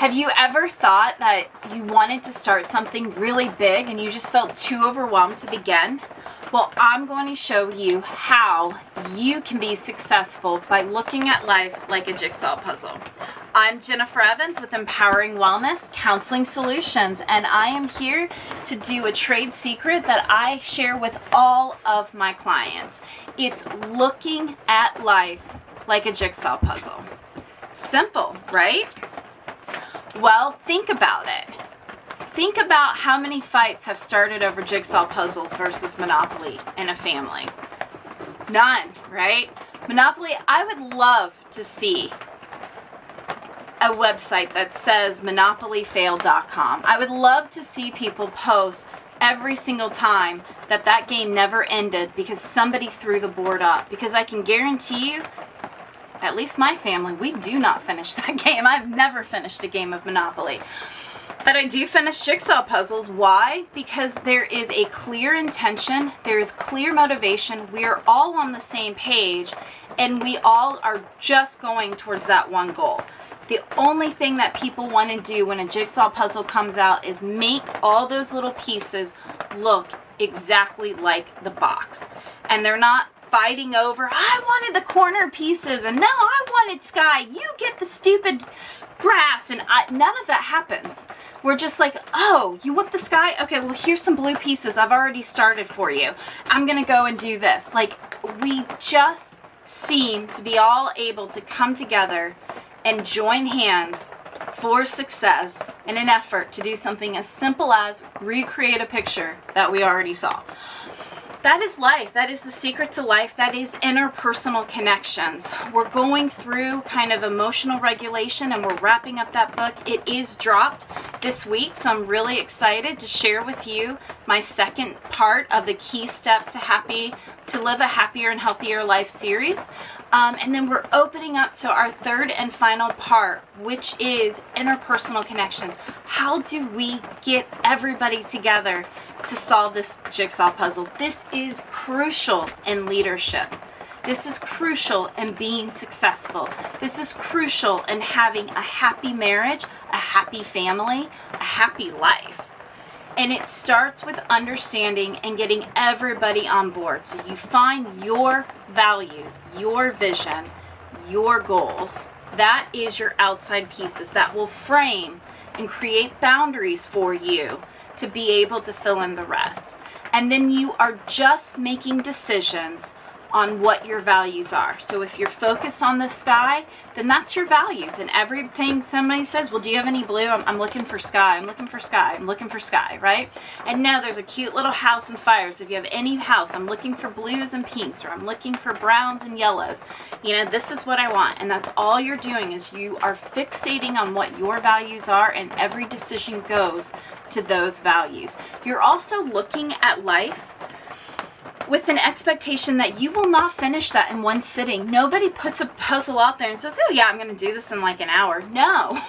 Have you ever thought that you wanted to start something really big and you just felt too overwhelmed to begin? Well, I'm going to show you how you can be successful by looking at life like a jigsaw puzzle. I'm Jennifer Evans with Empowering Wellness Counseling Solutions, and I am here to do a trade secret that I share with all of my clients. It's looking at life like a jigsaw puzzle. Simple, right? Well, think about it. Think about how many fights have started over jigsaw puzzles versus Monopoly in a family. None, right? Monopoly, I would love to see a website that says monopolyfail.com. I would love to see people post every single time that game never ended because somebody threw the board up. Because I can guarantee you, at least my family, we do not finish that game. I've never finished a game of Monopoly. But I do finish jigsaw puzzles. Why? Because there is a clear intention, there is clear motivation, we are all on the same page, and we all are just going towards that one goal. The only thing that people want to do when a jigsaw puzzle comes out is make all those little pieces look exactly like the box. And they're not fighting over, I wanted the corner pieces, and no, I wanted sky, you get the stupid grass, and none of that happens. We're just like, oh, you want the sky? Okay, well, here's some blue pieces I've already started for you. I'm gonna go and do this. Like, we just seem to be all able to come together and join hands for success in an effort to do something as simple as recreate a picture that we already saw. That is life. That is the secret to life. That is interpersonal connections. We're going through kind of emotional regulation and we're wrapping up that book. It is dropped this week, so I'm really excited to share with you my second part of the key steps to live a happier and healthier life series. And then we're opening up to our third and final part, which is interpersonal connections. How do we get everybody together to solve this jigsaw puzzle? This is crucial in leadership. This is crucial in being successful. This is crucial in having a happy marriage, a happy family, a happy life. And it starts with understanding and getting everybody on board. So you find your values, your vision, your goals. That is your outside pieces that will frame and create boundaries for you to be able to fill in the rest. And then you are just making decisions on what your values are. So if you're focused on the sky, then that's your values. And everything somebody says, well, do you have any blue? I'm looking for sky. I'm looking for sky. I'm looking for sky, right? And now there's a cute little house and fires. If you have any house, I'm looking for blues and pinks, or I'm looking for browns and yellows. You know, this is what I want. And that's all you're doing, is you are fixating on what your values are, and every decision goes to those values. You're also looking at life with an expectation that you will not finish that in one sitting. Nobody puts a puzzle out there and says, oh yeah, I'm going to do this in like an hour. No,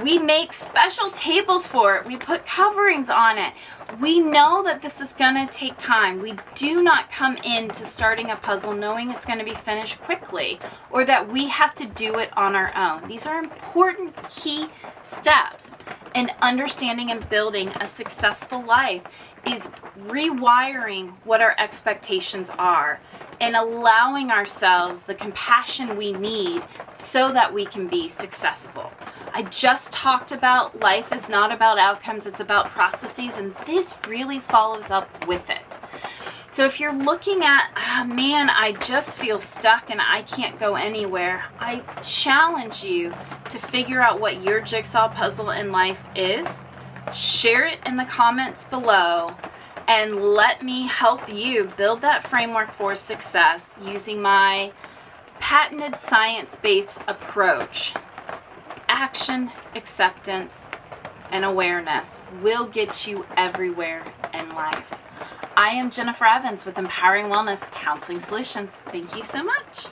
we make special tables for it. We put coverings on it. We know that this is going to take time. We do not come into starting a puzzle knowing it's going to be finished quickly, or that we have to do it on our own. These are important key steps in understanding and building a successful life, is rewiring what our expectations are and allowing ourselves the compassion we need so that we can be successful. I just talked about life is not about outcomes, it's about processes, and this really follows up with it. So if you're looking at, oh man, I just feel stuck and I can't go anywhere, I challenge you to figure out what your jigsaw puzzle in life is. Share it in the comments below, and let me help you build that framework for success using my patented science-based approach. Action, acceptance, and awareness will get you everywhere in life. I am Jennifer Evans with Empowering Wellness Counseling Solutions. Thank you so much.